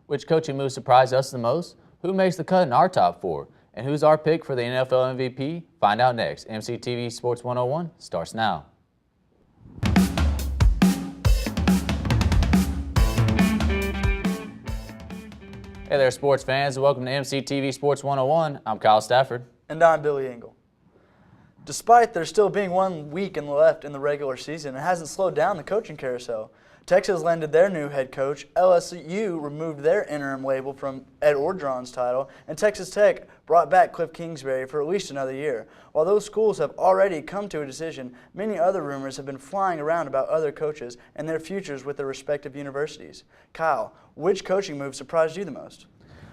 Which coaching move surprised us the most? Who makes the cut in our top 4? And who's our pick for the NFL MVP? Find out next. MCTV Sports 101 starts now. Hey there, sports fans. Welcome to MCTV Sports 101. I'm Kyle Stafford. And I'm Billy Ingle. Despite there still being 1 week left in the regular season, it hasn't slowed down the coaching carousel. Texas landed their new head coach, LSU removed their interim label from Ed Orgeron's title, and Texas Tech brought back Cliff Kingsbury for at least another year. While those schools have already come to a decision, many other rumors have been flying around about other coaches and their futures with their respective universities. Kyle, which coaching move surprised you the most?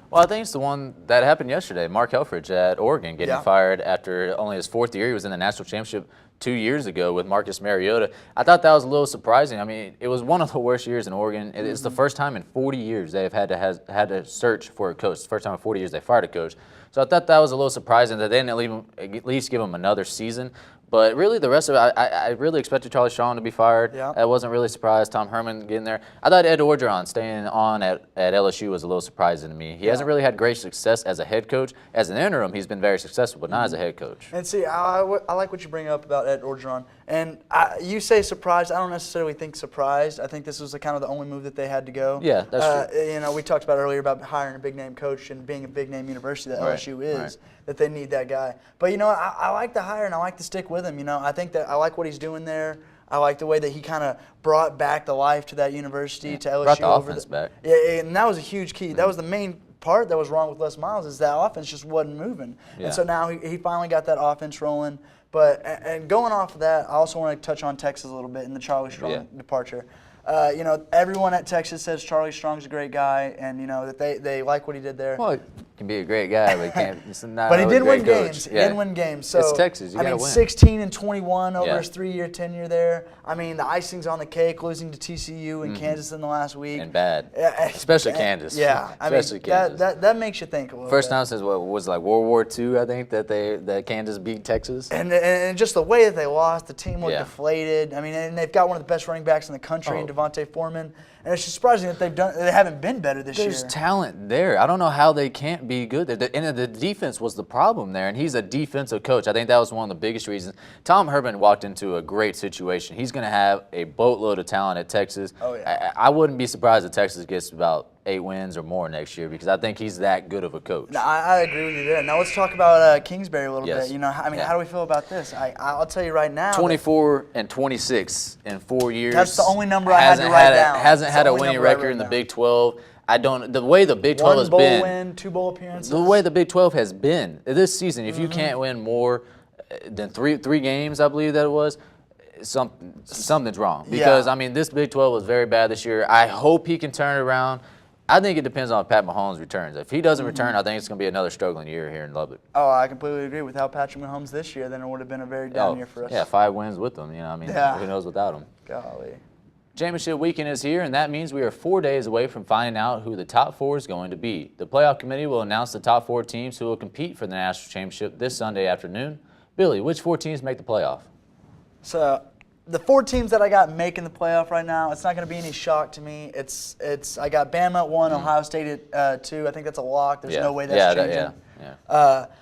Well, I think it's the one that happened yesterday. Mark Helfrich at Oregon getting fired after only his 4th year. He was in the national championship 2 years ago with Marcus Mariota. I thought that was a little surprising. I mean, it was one of the worst years in Oregon. It's the first time in 40 years they've had to search for a coach. It's the first time in 40 years they fired a coach. So I thought that was a little surprising that they didn't at least give him another season. But really, the rest of it, I really expected Charlie Strong to be fired. Yeah. I wasn't really surprised. Tom Herman getting there. I thought Ed Orgeron staying on at LSU was a little surprising to me. He hasn't really had great success as a head coach. As an interim, he's been very successful, but not as a head coach. And see, I like what you bring up about Ed Orgeron. And you say surprised. I don't necessarily think surprised. I think this was kind of the only move that they had to go. Yeah, that's true. You know, we talked about earlier about hiring a big-name coach and being a big-name university that LSU is, that they need that guy. But, you know, I like the hire and I like to stick with him. You know, I think that I like what he's doing there. I like the way that he kind of brought back the life to that university, to LSU. Brought the offense back. Yeah, and that was a huge key. That was the main part that was wrong with Les Miles, is that offense just wasn't moving. Yeah. And so now he finally got that offense rolling. But and going off of that, I also want to touch on Texas a little bit and the Charlie Strong departure. You know, everyone at Texas says Charlie Strong's a great guy, and you know that they like what he did there. Well, he can be a great guy, but he can't. It's not but he did win coach. games. He did win games. So it's Texas. You gotta win. 16 and 21 over his 3-year tenure there. I mean, the icing's on the cake, losing to TCU and Kansas in the last week. And bad, especially Kansas. Yeah, I mean that makes you think a little. First bit. time since what was like World War II, I think that Kansas beat Texas. And just the way that they lost, the team looked deflated. I mean, and they've got one of the best running backs in the country in Devontae Foreman. And it's just surprising that they haven't been better this year. There's talent there. I don't know how they can't be good. And the defense was the problem there, and he's a defensive coach. I think that was one of the biggest reasons. Tom Herman walked into a great situation. He's going to have a boatload of talent at Texas. Oh, yeah. I wouldn't be surprised if Texas gets about 8 wins or more next year, because I think he's that good of a coach. No, I agree with you there. Now let's talk about Kingsbury a little bit. You know, I mean, how do we feel about this? I'll tell you right now. 24 and 26 in 4 years. That's the only number I had to write down. Hasn't had a winning record in the Big 12. The way the Big 12 has been. 1 bowl win, 2 bowl appearances. The way the Big 12 has been this season, if you can't win more than three games, I believe that it was, something's wrong. Because I mean, this Big 12 was very bad this year. I hope he can turn it around. I think it depends on if Pat Mahomes returns. If he doesn't return, I think it's going to be another struggling year here in Lubbock. Oh, I completely agree. Without Patrick Mahomes this year, then it would have been a very down year for us. Yeah, 5 wins with them. You know, I mean, who knows without him? Golly. Championship weekend is here, and that means we are 4 days away from finding out who the top 4 is going to be. The playoff committee will announce the top 4 teams who will compete for the national championship this Sunday afternoon. Billy, which 4 teams make the playoff? So the 4 teams that I got making the playoff right now, it's not going to be any shock to me. I got Bama at 1, Ohio State at 2. I think that's a lock. There's no way that's changing.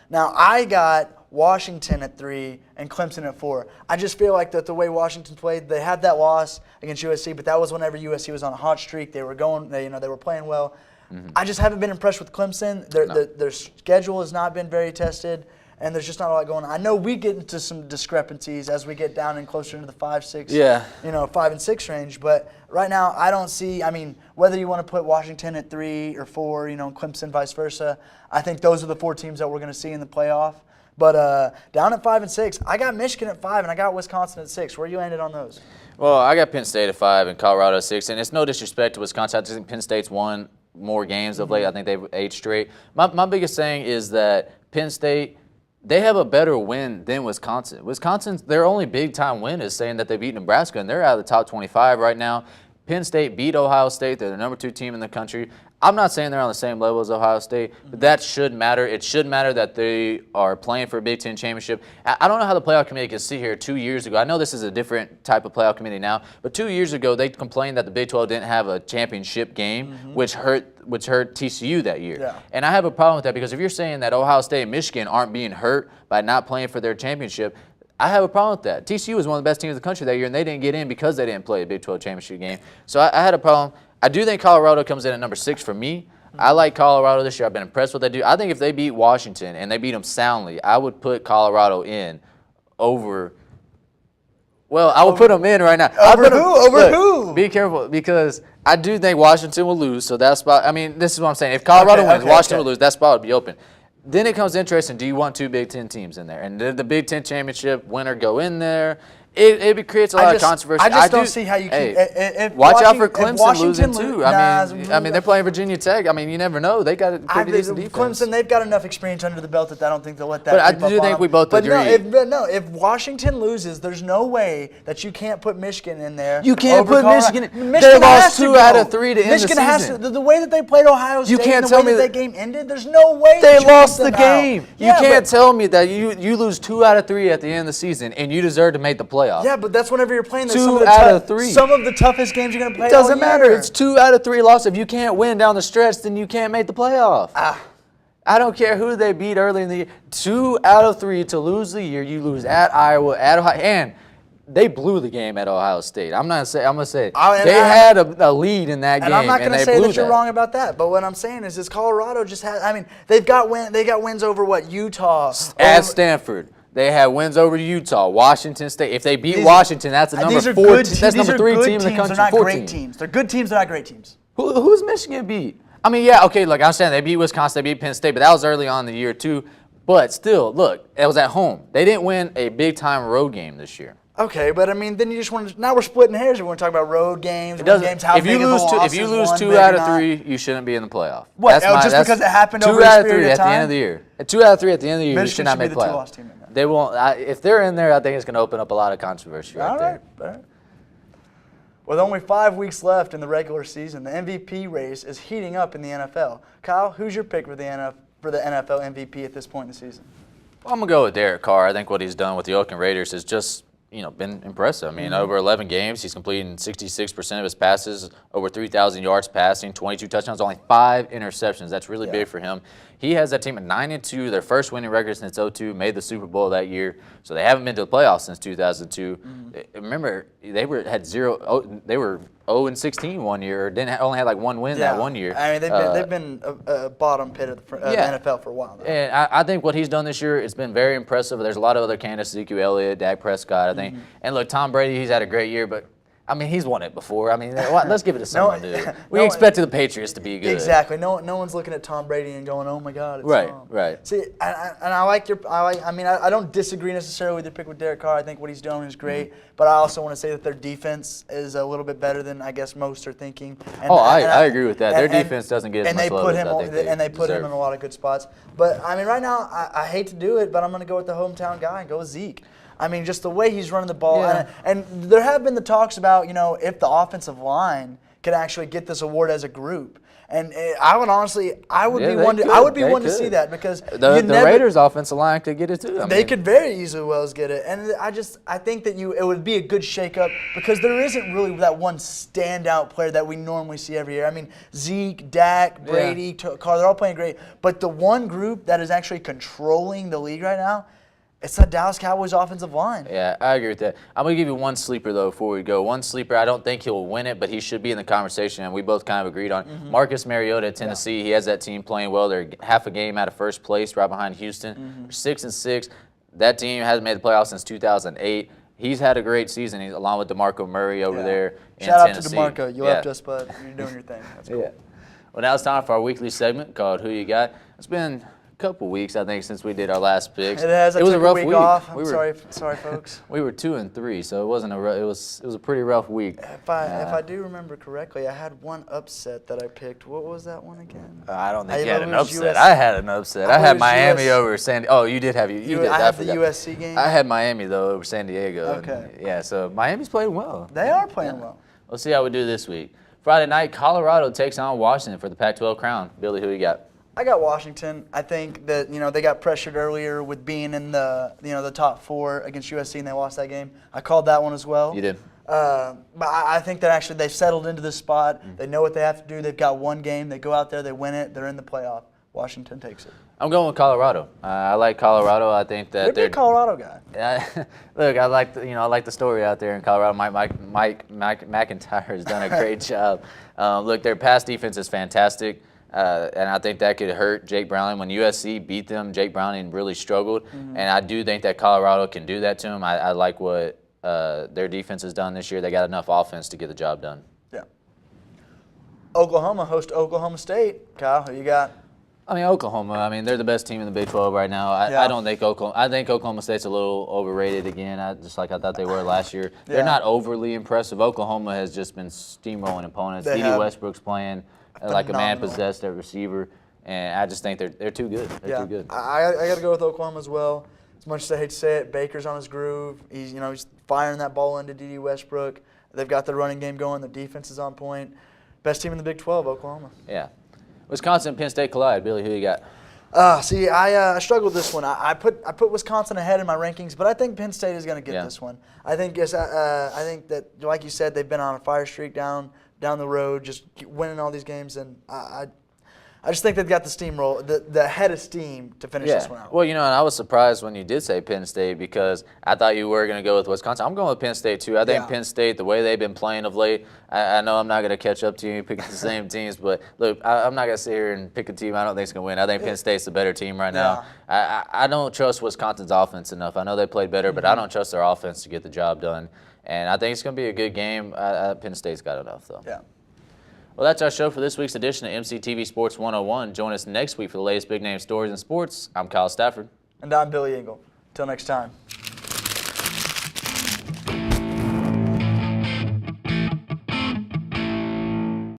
Now I got Washington at 3 and Clemson at 4. I just feel like that the way Washington played, they had that loss against USC, but that was whenever USC was on a hot streak. They were they were playing well. I just haven't been impressed with Clemson. Their schedule has not been very tested, and there's just not a lot going on. I know we get into some discrepancies as we get down and closer into the 5, 6, 5 and 6 range. But right now, I don't see. I mean, whether you want to put Washington at 3 or 4, Clemson, vice versa. I think those are the 4 teams that we're going to see in the playoff. But down at 5 and 6, I got Michigan at 5 and I got Wisconsin at 6. Where you landed on those? Well, I got Penn State at 5 and Colorado at 6, and it's no disrespect to Wisconsin. I think Penn State's won more games of late. I think they've 8 straight. My biggest thing is that Penn State, they have a better win than Wisconsin. Wisconsin's their only big-time win is saying that they beat Nebraska, and they're out of the top 25 right now. Penn State beat Ohio State. They're the number 2 team in the country. I'm not saying they're on the same level as Ohio State, but that should matter. It should matter that they are playing for a Big Ten championship. I don't know how the playoff committee could sit here 2 years ago. I know this is a different type of playoff committee now, but 2 years ago they complained that the Big 12 didn't have a championship game, which hurt TCU that year. Yeah. And I have a problem with that because if you're saying that Ohio State and Michigan aren't being hurt by not playing for their championship, I have a problem with that. TCU was one of the best teams in the country that year, and they didn't get in because they didn't play a Big 12 championship game. So I had a problem. I do think Colorado comes in at number 6 for me. I like Colorado this year. I've been impressed with what they do. I think if they beat Washington and they beat them soundly, I would put Colorado in over – well, I would put them in right now. Over who? Over who? Be careful because I do think Washington will lose. So that spot – I mean, this is what I'm saying. If Colorado wins, Washington will lose. That spot would be open. Then it comes interesting. Do you want 2 Big Ten teams in there? And did the Big Ten championship winner go in there? It creates a lot of controversy. I just don't see how you can. Hey, watch out for Clemson losing too. I mean, they're playing Virginia Tech. I mean, you never know. They got a pretty decent defense. Clemson, they've got enough experience under the belt that I don't think they'll let that. But I do think we both agree. If Washington loses, there's no way that you can't put Michigan in there. You can't put Michigan in. They lost 2 out of 3 to end the season. Michigan has to. The way that they played Ohio State, you can't and tell the way me that game ended, there's no way they lost the game. You can't tell me that you lose 2 out of 3 at the end of the season and you deserve to make the playoffs. Yeah, but that's whenever you're playing 2 out of 3. Some of the toughest games you're going to play. It doesn't matter. It's 2 out of 3 losses. If you can't win down the stretch, then you can't make the playoff. I don't care who they beat early in the year. 2 out of 3 to lose the year. You lose at Iowa, at Ohio, and they blew the game at Ohio State. I'm going to say they had a lead in that game. And I'm not going to say that you're wrong about that. But what I'm saying is Colorado just has. I mean, they got wins over what? Utah, at Stanford. They had wins over Utah, Washington State. If they beat Washington, that's a number 4. That's number 3 team in the country. They're not great teams. They're good teams. They're not great teams. Who's Michigan beat? I mean, yeah, okay. Look, I'm saying they beat Wisconsin, they beat Penn State, but that was early on in the year too. But still, look, it was at home. They didn't win a big time road game this year. Okay, but I mean, then you just want to. Now we're splitting hairs. We want to talk about road games. If you lose 2 out of 3, you shouldn't be in the playoff. What? Just because it happened over a period of time? 2 out of 3 at the end of the year. 2 out of 3 at the end of the year, you should not make the playoff. They won't. If they're in there, I think it's going to open up a lot of controversy right there. All right. With only 5 weeks left in the regular season, the MVP race is heating up in the NFL. Kyle, who's your pick for the NFL MVP at this point in the season? Well, I'm going to go with Derek Carr. I think what he's done with the Oakland Raiders is just been impressive. I mean, over 11 games, he's completing 66% of his passes, over 3,000 yards passing, 22 touchdowns, only 5 interceptions. That's really big for him. He has that team at 9-2, their first winning record since 2002, made the Super Bowl that year. So they haven't been to the playoffs since 2002. Remember, they were 0-16 one year, or only had like 1 win that 1 year. I mean, they've been a bottom pit of the NFL for a while now. And I think what he's done this year, it's been very impressive. There's a lot of other candidates, Ezekiel Elliott, Dak Prescott, I think. And look, Tom Brady, he's had a great year, but I mean, he's won it before. I mean, let's give it to someone, dude. We expected the Patriots to be good. Exactly. No one's looking at Tom Brady and going, "Oh my God, it's Tom." Right. See, and I like your. I don't disagree necessarily with your pick with Derek Carr. I think what he's doing is great, but I also want to say that their defense is a little bit better than I guess most are thinking. I agree with that. Their defense doesn't get as much love as I think they put him in a lot of good spots. But I mean, right now, I hate to do it, but I'm going to go with the hometown guy and go with Zeke. I mean, just the way he's running the ball. Yeah. And there have been the talks about, if the offensive line could actually get this award as a group. And I would be one to see that because the Raiders' offensive line could get it too. They could very easily get it. And I think that it would be a good shakeup because there isn't really that one standout player that we normally see every year. I mean, Zeke, Dak, Brady, Carr, they're all playing great. But the one group that is actually controlling the league right now, it's the Dallas Cowboys offensive line. Yeah, I agree with that. I'm going to give you one sleeper, though, before we go. One sleeper, I don't think he'll win it, but he should be in the conversation, and we both kind of agreed on. Marcus Mariota at Tennessee, he has that team playing well. They're half a game out of first place, right behind Houston. They're 6-6. That team hasn't made the playoffs since 2008. He's had a great season, along with DeMarco Murray over there in Tennessee. Shout out to DeMarco. You left us, but you're doing your thing. That's cool. Well, now it's time for our weekly segment called Who You Got. It's been couple weeks, I think, since we did our last picks. It has. It was a rough week. Off. Sorry, folks. We were 2-3, so it wasn't it was a pretty rough week. If I do remember correctly, I had one upset that I picked. What was that one again? I don't think you had an upset. I had an upset. I had Miami over San. Oh, you did have you did. I had the USC game. I had Miami though over San Diego. Okay. So Miami's playing well. They are playing well. We'll see how we do this week. Friday night, Colorado takes on Washington for the Pac-12 crown. Billy, who you got? I got Washington. I think that they got pressured earlier with being in the top 4 against USC, and they lost that game. I called that one as well. You did. But I think that actually they've settled into this spot. They know what they have to do. They've got one game. They go out there, they win it. They're in the playoff. Washington takes it. I'm going with Colorado. I like Colorado. I think that they're a Colorado guy. Look, I like the story out there in Colorado. Mike McIntyre has done a great job. Look, their pass defense is fantastic, and I think that could hurt Jake Browning. When USC beat them, Jake Browning really struggled, and I do think that Colorado can do that to him. I like what their defense has done this year. They got enough offense to get the job done. Yeah. Oklahoma hosts Oklahoma State. Kyle, who you got? I mean, Oklahoma. I mean, they're the best team in the Big 12 right now. I don't think Oklahoma. I think Oklahoma State's a little overrated again. Just like I thought they were last year. Yeah. They're not overly impressive. Oklahoma has just been steamrolling opponents. D.D. Westbrook's playing like a man possessed at receiver, and I just think they're too good. They're too good. I got to go with Oklahoma as well. As much as I hate to say it, Baker's on his groove. He's firing that ball into D.D. Westbrook. They've got the running game going. The defense is on point. Best team in the Big 12, Oklahoma. Yeah. Wisconsin and Penn State collide. Billy, who you got? I struggled with this one. I put Wisconsin ahead in my rankings, but I think Penn State is going to get this one. I think that, like you said, they've been on a fire streak down the road, just winning all these games, and I just think they've got the steamroll, the head of steam to finish this one out. Well, and I was surprised when you did say Penn State because I thought you were going to go with Wisconsin. I'm going with Penn State, too. I think Penn State, the way they've been playing of late, I know I'm not going to catch up to you picking the same teams, but look, I'm not going to sit here and pick a team I don't think is going to win. I think Penn State's the better team right now. I don't trust Wisconsin's offense enough. I know they played better, but I don't trust their offense to get the job done. And I think it's going to be a good game. Penn State's got enough, though. Yeah. Well, that's our show for this week's edition of MCTV Sports 101. Join us next week for the latest big-name stories in sports. I'm Kyle Stafford. And I'm Billy Ingle. Until next time.